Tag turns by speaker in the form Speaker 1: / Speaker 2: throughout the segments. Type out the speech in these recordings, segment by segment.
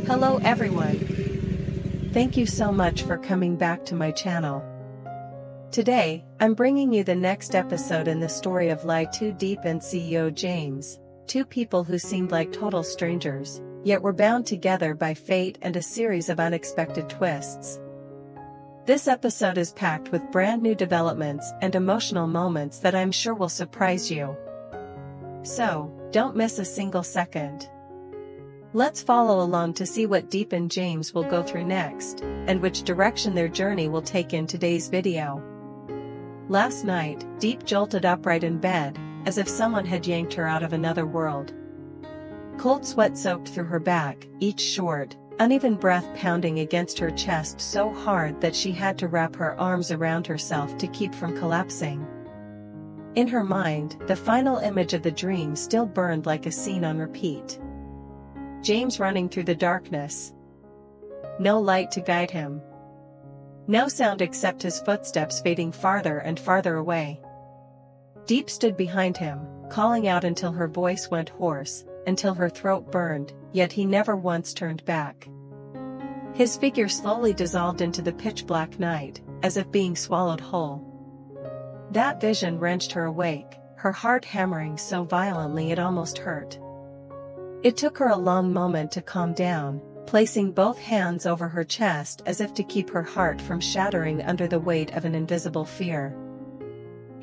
Speaker 1: Hello everyone. Thank you so much for coming back to my channel. Today, I'm bringing you the next episode in the story of LyTuDiep and CEO James, two people who seemed like total strangers, yet were bound together by fate and a series of unexpected twists. This episode is packed with brand new developments and emotional moments that I'm sure will surprise you. So, don't miss a single second. Let's follow along to see what Diep and James will go through next, and which direction their journey will take in today's video. Last night, Diep jolted upright in bed, as if someone had yanked her out of another world. Cold sweat soaked through her back, each short, uneven breath pounding against her chest so hard that she had to wrap her arms around herself to keep from collapsing. In her mind, the final image of the dream still burned like a scene on repeat. James running through the darkness. No light to guide him. No sound except his footsteps fading farther and farther away. Diep stood behind him, calling out until her voice went hoarse, until her throat burned, yet he never once turned back. His figure slowly dissolved into the pitch-black night, as if being swallowed whole. That vision wrenched her awake, her heart hammering so violently it almost hurt. It took her a long moment to calm down, placing both hands over her chest as if to keep her heart from shattering under the weight of an invisible fear.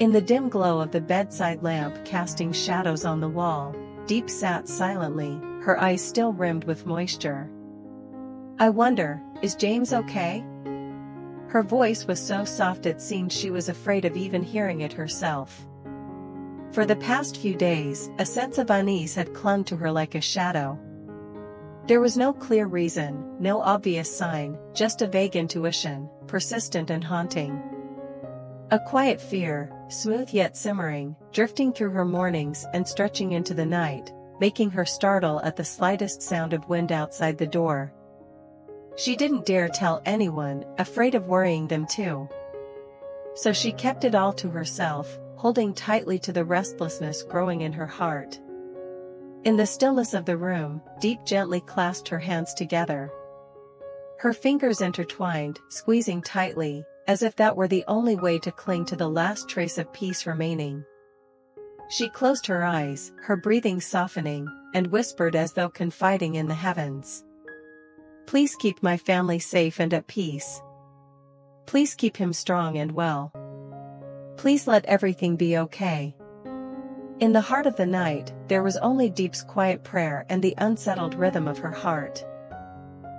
Speaker 1: In the dim glow of the bedside lamp casting shadows on the wall, Diep sat silently, her eyes still rimmed with moisture. "I wonder, is James okay?" Her voice was so soft it seemed she was afraid of even hearing it herself. For the past few days, a sense of unease had clung to her like a shadow. There was no clear reason, no obvious sign, just a vague intuition, persistent and haunting. A quiet fear, smooth yet simmering, drifting through her mornings and stretching into the night, making her startle at the slightest sound of wind outside the door. She didn't dare tell anyone, afraid of worrying them too. So she kept it all to herself, holding tightly to the restlessness growing in her heart. In the stillness of the room, Diep gently clasped her hands together. Her fingers intertwined, squeezing tightly, as if that were the only way to cling to the last trace of peace remaining. She closed her eyes, her breathing softening, and whispered as though confiding in the heavens. "Please keep my family safe and at peace. Please keep him strong and well. Please let everything be okay." In the heart of the night, there was only Diep's quiet prayer and the unsettled rhythm of her heart.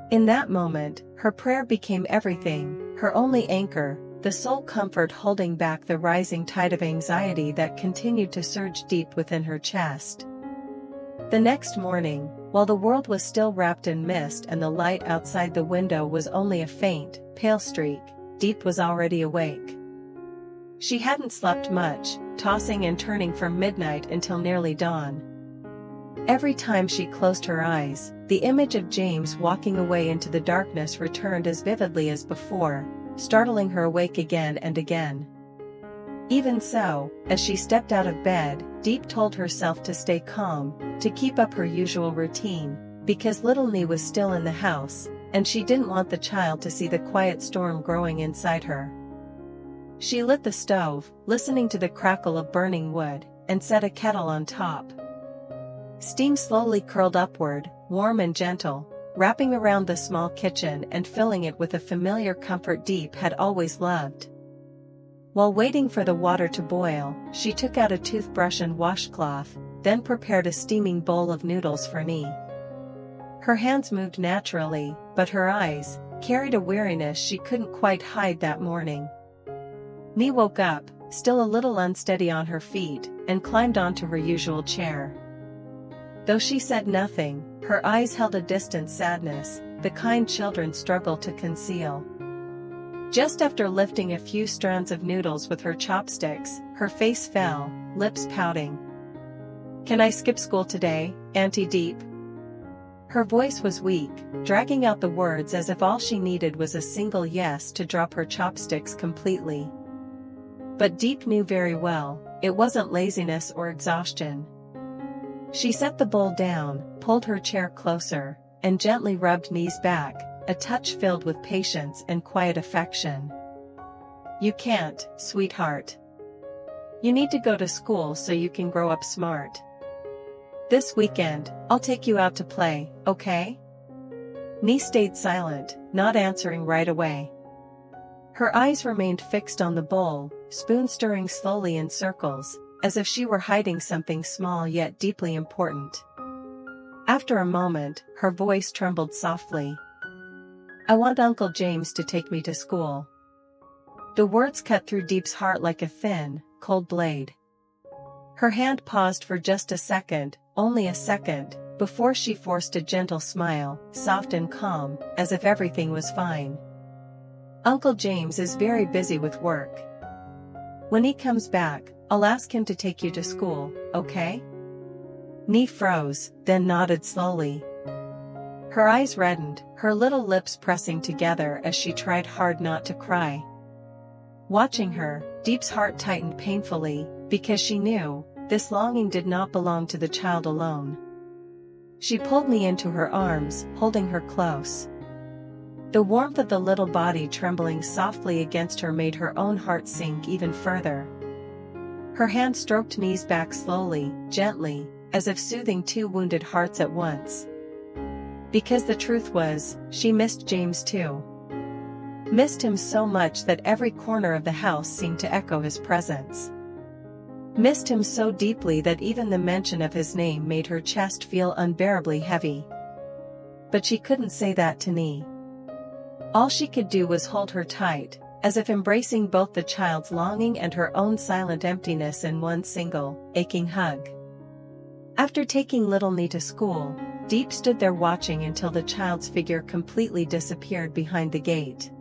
Speaker 1: In that moment, her prayer became everything, her only anchor, the sole comfort holding back the rising tide of anxiety that continued to surge deep within her chest. The next morning, while the world was still wrapped in mist and the light outside the window was only a faint, pale streak, Diep was already awake. She hadn't slept much, tossing and turning from midnight until nearly dawn. Every time she closed her eyes, the image of James walking away into the darkness returned as vividly as before, startling her awake again and again. Even so, as she stepped out of bed, Diep told herself to stay calm, to keep up her usual routine, because little Nee was still in the house, and she didn't want the child to see the quiet storm growing inside her. She lit the stove, listening to the crackle of burning wood, and set a kettle on top. Steam slowly curled upward, warm and gentle, wrapping around the small kitchen and filling it with a familiar comfort Diep had always loved. While waiting for the water to boil, she took out a toothbrush and washcloth, then prepared a steaming bowl of noodles for Nee. Her hands moved naturally, but her eyes carried a weariness she couldn't quite hide that morning. Nee woke up, still a little unsteady on her feet, and climbed onto her usual chair. Though she said nothing, her eyes held a distant sadness, the kind children struggle to conceal. Just after lifting a few strands of noodles with her chopsticks, her face fell, lips pouting. "Can I skip school today, Auntie Diep?" Her voice was weak, dragging out the words as if all she needed was a single yes to drop her chopsticks completely. But Diep knew very well, it wasn't laziness or exhaustion. She set the bowl down, pulled her chair closer, and gently rubbed Nee's back, a touch filled with patience and quiet affection. "You can't, sweetheart. You need to go to school so you can grow up smart. This weekend, I'll take you out to play, okay?" Nee stayed silent, not answering right away. Her eyes remained fixed on the bowl, spoon stirring slowly in circles, as if she were hiding something small yet deeply important. After a moment, her voice trembled softly. "I want Uncle James to take me to school." The words cut through Diep's heart like a thin, cold blade. Her hand paused for just a second, only a second, before she forced a gentle smile, soft and calm, as if everything was fine. "Uncle James is very busy with work. When he comes back, I'll ask him to take you to school, okay?" Nee froze, then nodded slowly. Her eyes reddened, her little lips pressing together as she tried hard not to cry. Watching her, Diep's heart tightened painfully, because she knew, this longing did not belong to the child alone. She pulled me into her arms, holding her close. The warmth of the little body trembling softly against her made her own heart sink even further. Her hand stroked Nee's back slowly, gently, as if soothing two wounded hearts at once. Because the truth was, she missed James too. Missed him so much that every corner of the house seemed to echo his presence. Missed him so deeply that even the mention of his name made her chest feel unbearably heavy. But she couldn't say that to Nee. All she could do was hold her tight, as if embracing both the child's longing and her own silent emptiness in one single, aching hug. After taking little Nee to school, Diep stood there watching until the child's figure completely disappeared behind the gate.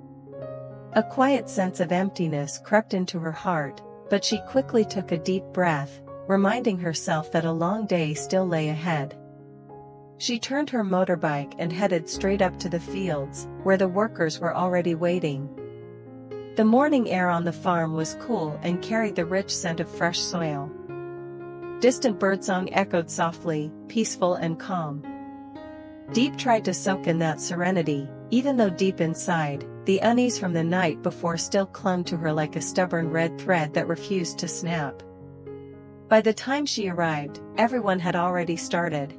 Speaker 1: A quiet sense of emptiness crept into her heart, but she quickly took a deep breath, reminding herself that a long day still lay ahead. She turned her motorbike and headed straight up to the fields, where the workers were already waiting. The morning air on the farm was cool and carried the rich scent of fresh soil. Distant birdsong echoed softly, peaceful and calm. Diep tried to soak in that serenity, even though deep inside, the unease from the night before still clung to her like a stubborn red thread that refused to snap. By the time she arrived, everyone had already started.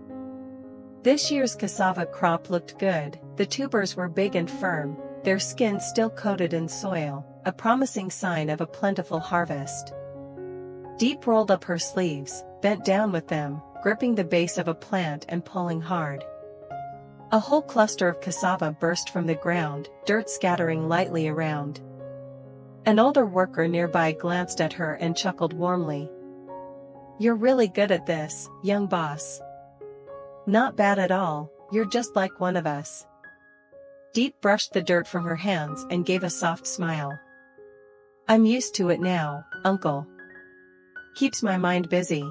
Speaker 1: This year's cassava crop looked good, the tubers were big and firm, their skins still coated in soil, a promising sign of a plentiful harvest. Diep rolled up her sleeves, bent down with them, gripping the base of a plant and pulling hard. A whole cluster of cassava burst from the ground, dirt scattering lightly around. An older worker nearby glanced at her and chuckled warmly. "You're really good at this, young boss." "Not bad at all, you're just like one of us." Diep brushed the dirt from her hands and gave a soft smile. "I'm used to it now, uncle. Keeps my mind busy."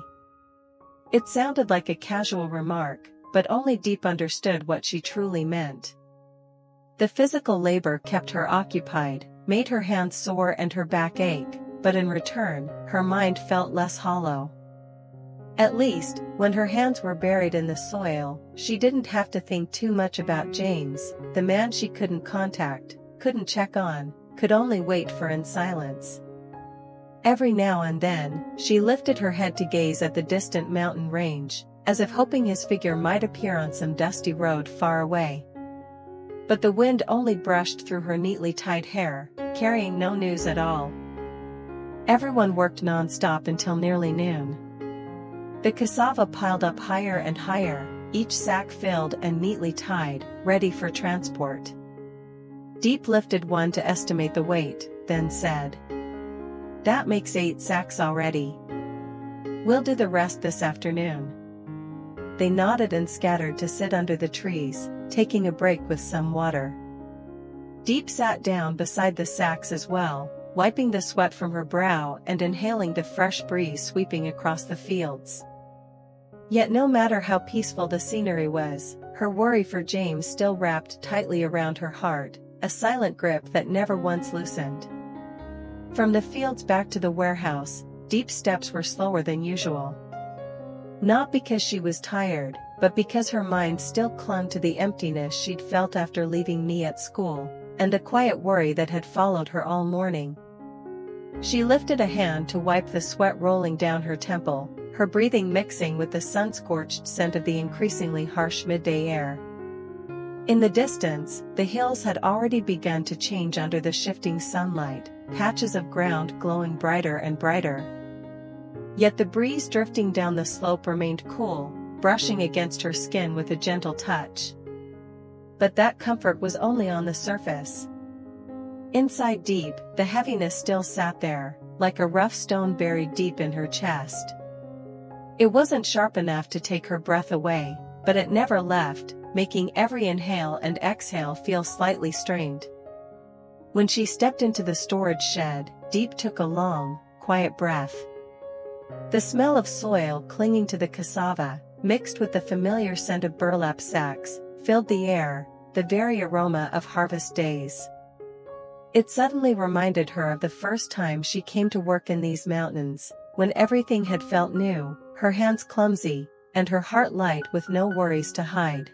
Speaker 1: It sounded like a casual remark, but only Diep understood what she truly meant. The physical labor kept her occupied, made her hands sore and her back ache, but in return, her mind felt less hollow. At least, when her hands were buried in the soil, she didn't have to think too much about James, the man she couldn't contact, couldn't check on, could only wait for in silence. Every now and then, she lifted her head to gaze at the distant mountain range, as if hoping his figure might appear on some dusty road far away. But the wind only brushed through her neatly tied hair, carrying no news at all. Everyone worked non-stop until nearly noon. The cassava piled up higher and higher, each sack filled and neatly tied, ready for transport. Diep lifted one to estimate the weight, then said, "That makes 8 sacks already. We'll do the rest this afternoon." They nodded and scattered to sit under the trees, taking a break with some water. Diep sat down beside the sacks as well, wiping the sweat from her brow and inhaling the fresh breeze sweeping across the fields. Yet no matter how peaceful the scenery was, her worry for James still wrapped tightly around her heart, a silent grip that never once loosened. From the fields back to the warehouse, Diep's steps were slower than usual. Not because she was tired, but because her mind still clung to the emptiness she'd felt after leaving me at school, and the quiet worry that had followed her all morning. She lifted a hand to wipe the sweat rolling down her temple, her breathing mixing with the sun-scorched scent of the increasingly harsh midday air. In the distance, the hills had already begun to change under the shifting sunlight, patches of ground glowing brighter and brighter. Yet the breeze drifting down the slope remained cool, brushing against her skin with a gentle touch. But that comfort was only on the surface. Inside deep, the heaviness still sat there, like a rough stone buried deep in her chest. It wasn't sharp enough to take her breath away, but it never left, making every inhale and exhale feel slightly strained. When she stepped into the storage shed, Diep took a long, quiet breath. The smell of soil clinging to the cassava, mixed with the familiar scent of burlap sacks, filled the air, the very aroma of harvest days. It suddenly reminded her of the first time she came to work in these mountains, when everything had felt new, her hands clumsy, and her heart light with no worries to hide.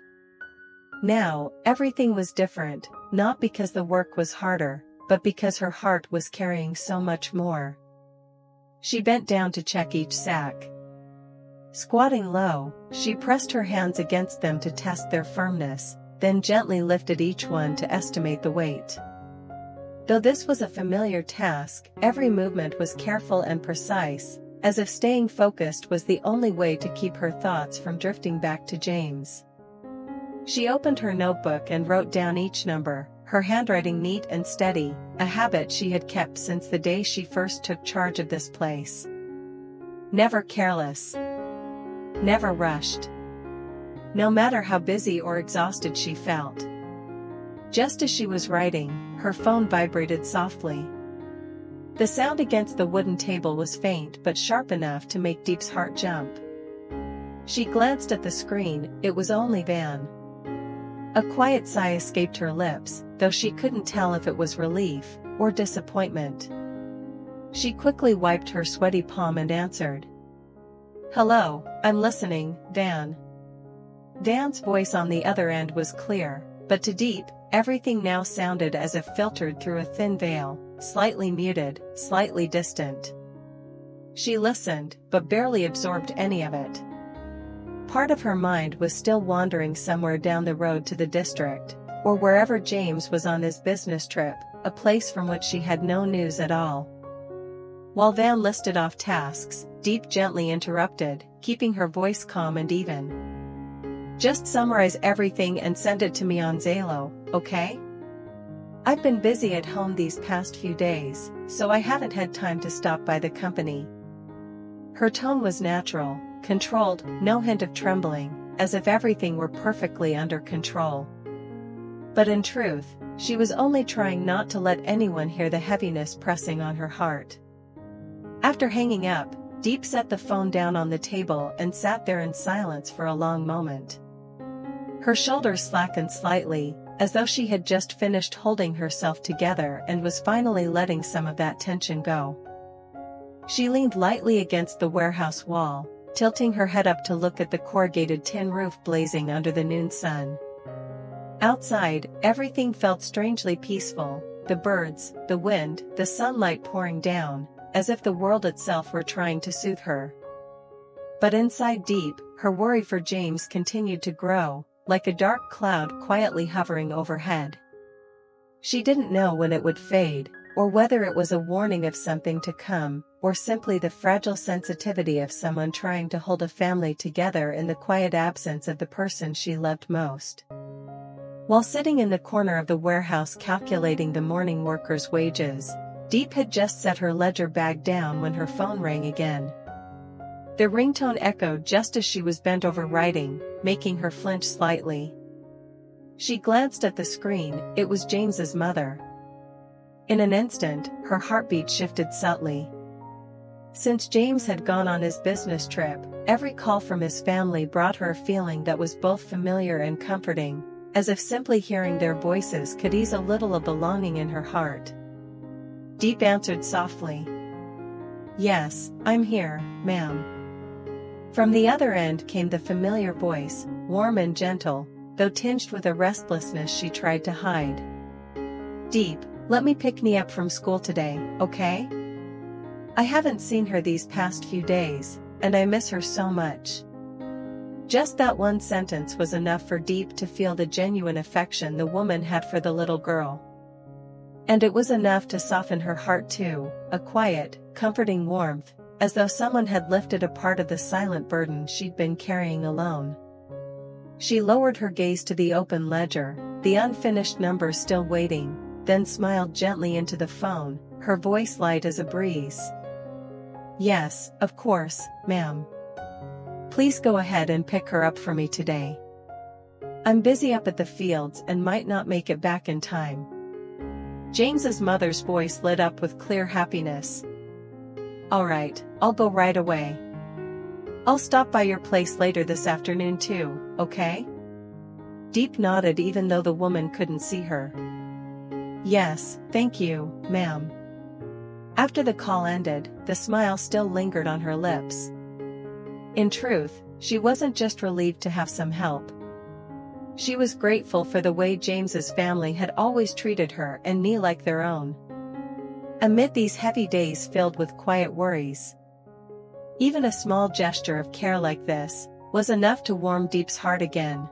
Speaker 1: Now, everything was different, not because the work was harder, but because her heart was carrying so much more. She bent down to check each sack. Squatting low, she pressed her hands against them to test their firmness, then gently lifted each one to estimate the weight. Though this was a familiar task, every movement was careful and precise, as if staying focused was the only way to keep her thoughts from drifting back to James. She opened her notebook and wrote down each number, her handwriting neat and steady, a habit she had kept since the day she first took charge of this place. Never careless. Never rushed. No matter how busy or exhausted she felt. Just as she was writing, her phone vibrated softly. The sound against the wooden table was faint but sharp enough to make Diep's heart jump. She glanced at the screen, it was only Van. A quiet sigh escaped her lips, though she couldn't tell if it was relief or disappointment. She quickly wiped her sweaty palm and answered. "Hello, I'm listening, Van." Van's voice on the other end was clear, but to Diep, everything now sounded as if filtered through a thin veil, slightly muted, slightly distant. She listened, but barely absorbed any of it. Part of her mind was still wandering somewhere down the road to the district, or wherever James was on his business trip, a place from which she had no news at all. While Van listed off tasks, Diep gently interrupted, keeping her voice calm and even. "Just summarize everything and send it to me on Zalo, okay? I've been busy at home these past few days, so I haven't had time to stop by the company." Her tone was natural, controlled, no hint of trembling, as if everything were perfectly under control. But in truth, she was only trying not to let anyone hear the heaviness pressing on her heart. After hanging up, Diep set the phone down on the table and sat there in silence for a long moment. Her shoulders slackened slightly, as though she had just finished holding herself together and was finally letting some of that tension go. She leaned lightly against the warehouse wall, tilting her head up to look at the corrugated tin roof blazing under the noon sun. Outside, everything felt strangely peaceful, the birds, the wind, the sunlight pouring down, as if the world itself were trying to soothe her. But inside Diep, her worry for James continued to grow, like a dark cloud quietly hovering overhead. She didn't know when it would fade, or whether it was a warning of something to come, or simply the fragile sensitivity of someone trying to hold a family together in the quiet absence of the person she loved most. While sitting in the corner of the warehouse calculating the morning workers' wages, Diep had just set her ledger bag down when her phone rang again. The ringtone echoed just as she was bent over writing, making her flinch slightly. She glanced at the screen, it was James's mother. In an instant, her heartbeat shifted subtly. Since James had gone on his business trip, every call from his family brought her a feeling that was both familiar and comforting, as if simply hearing their voices could ease a little of the longing in her heart. Diep answered softly. "Yes, I'm here, ma'am." From the other end came the familiar voice, warm and gentle, though tinged with a restlessness she tried to hide. "Diep, let me pick me up from school today, okay? I haven't seen her these past few days, and I miss her so much." Just that one sentence was enough for Diep to feel the genuine affection the woman had for the little girl. And it was enough to soften her heart too, a quiet, comforting warmth, as though someone had lifted a part of the silent burden she'd been carrying alone. She lowered her gaze to the open ledger, the unfinished numbers still waiting, then smiled gently into the phone, her voice light as a breeze. "Yes, of course, ma'am. Please go ahead and pick her up for me today. I'm busy up at the fields and might not make it back in time." James's mother's voice lit up with clear happiness. "All right, I'll go right away. I'll stop by your place later this afternoon too, okay?" Diep nodded even though the woman couldn't see her. "Yes, thank you, ma'am." After the call ended, the smile still lingered on her lips. In truth, she wasn't just relieved to have some help. She was grateful for the way James's family had always treated her and me like their own. Amid these heavy days filled with quiet worries, even a small gesture of care like this was enough to warm Diep's heart again.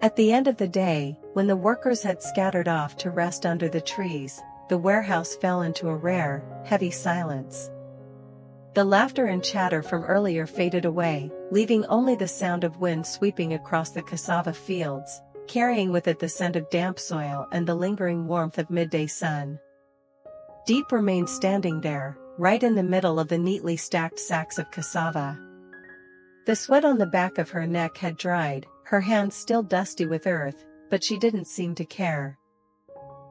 Speaker 1: At the end of the day, when the workers had scattered off to rest under the trees, the warehouse fell into a rare, heavy silence. The laughter and chatter from earlier faded away, leaving only the sound of wind sweeping across the cassava fields, carrying with it the scent of damp soil and the lingering warmth of midday sun. Diep remained standing there, right in the middle of the neatly stacked sacks of cassava. The sweat on the back of her neck had dried, her hands still dusty with earth, but she didn't seem to care.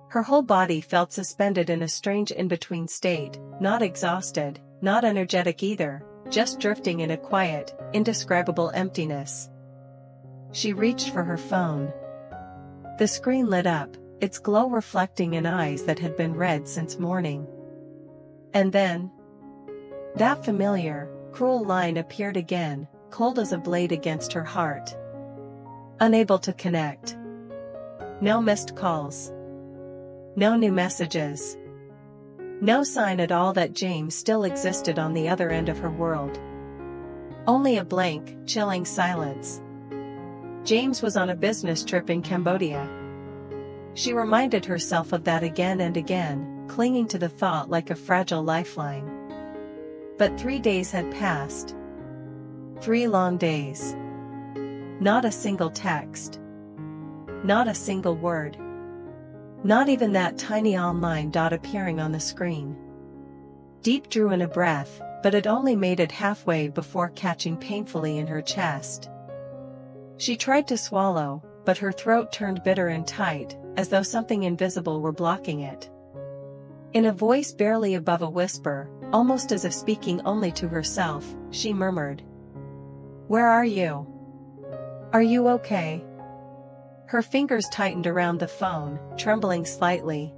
Speaker 1: Her whole body felt suspended in a strange in-between state, not exhausted, not energetic either, just drifting in a quiet, indescribable emptiness. She reached for her phone. The screen lit up, its glow reflecting in eyes that had been red since morning. And then, that familiar, cruel line appeared again, cold as a blade against her heart. Unable to connect. No missed calls. No new messages. No sign at all that James still existed on the other end of her world. Only a blank, chilling silence. James was on a business trip in Cambodia. She reminded herself of that again and again, clinging to the thought like a fragile lifeline. But 3 days had passed. 3 long days. Not a single text. Not a single word. Not even that tiny online dot appearing on the screen. Diep drew in a breath, but it only made it halfway before catching painfully in her chest. She tried to swallow, but her throat turned bitter and tight, as though something invisible were blocking it. In a voice barely above a whisper, almost as if speaking only to herself, she murmured, "Where are you? Are you okay?" Her fingers tightened around the phone, trembling slightly.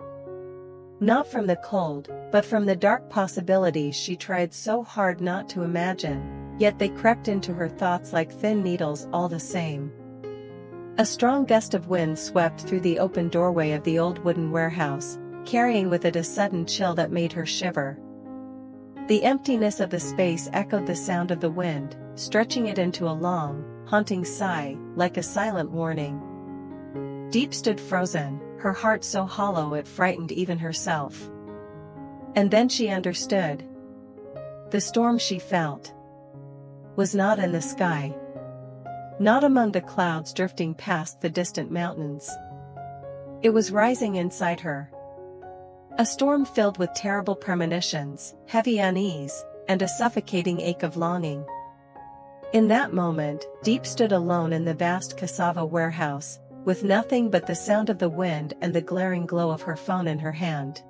Speaker 1: Not from the cold, but from the dark possibilities she tried so hard not to imagine, yet they crept into her thoughts like thin needles all the same. A strong gust of wind swept through the open doorway of the old wooden warehouse, carrying with it a sudden chill that made her shiver. The emptiness of the space echoed the sound of the wind, stretching it into a long, haunting sigh, like a silent warning. Diep stood frozen, her heart so hollow it frightened even herself. And then she understood. The storm she felt was not in the sky. Not among the clouds drifting past the distant mountains. It was rising inside her. A storm filled with terrible premonitions, heavy unease, and a suffocating ache of longing. In that moment, Diep stood alone in the vast cassava warehouse, with nothing but the sound of the wind and the glaring glow of her phone in her hand.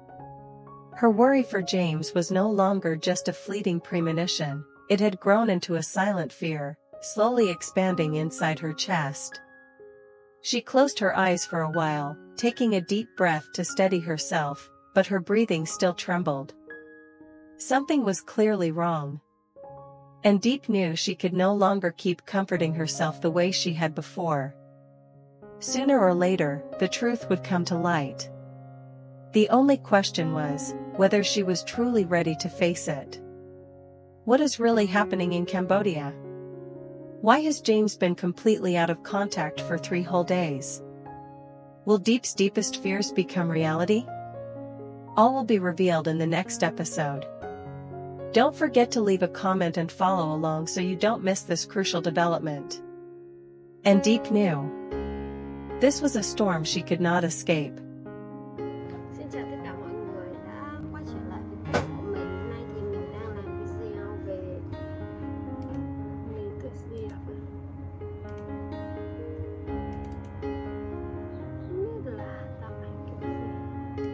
Speaker 1: Her worry for James was no longer just a fleeting premonition, it had grown into a silent fear, slowly expanding inside her chest. She closed her eyes for a while, taking a deep breath to steady herself, but her breathing still trembled. Something was clearly wrong. And Diep knew she could no longer keep comforting herself the way she had before. Sooner or later, the truth would come to light. The only question was whether she was truly ready to face it. What is really happening in Cambodia? Why has James been completely out of contact for 3 whole days? Will Diep's deepest fears become reality? All will be revealed in the next episode. Don't forget to leave a comment and follow along so you don't miss this crucial development. And Diep knew this was a storm she could not escape.
Speaker 2: Xin chào tất cả mọi người đã quay trở lại với kênh của mình. Hôm nay thì mình đang làm video về mình tự Diệp. Không biết là tạo ảnh kiểu gì.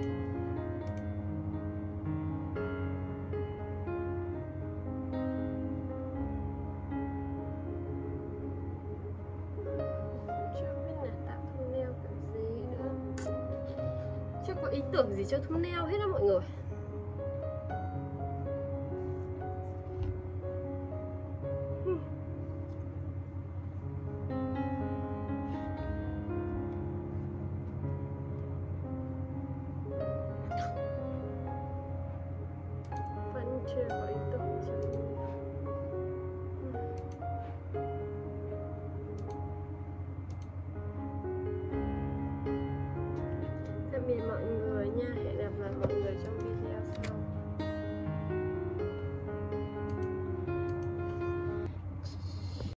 Speaker 2: Chưa biết là tạo thumbnail kiểu gì nữa. Chưa có ý tưởng gì cho thumbnail hết á mọi người. Vẫn chưa có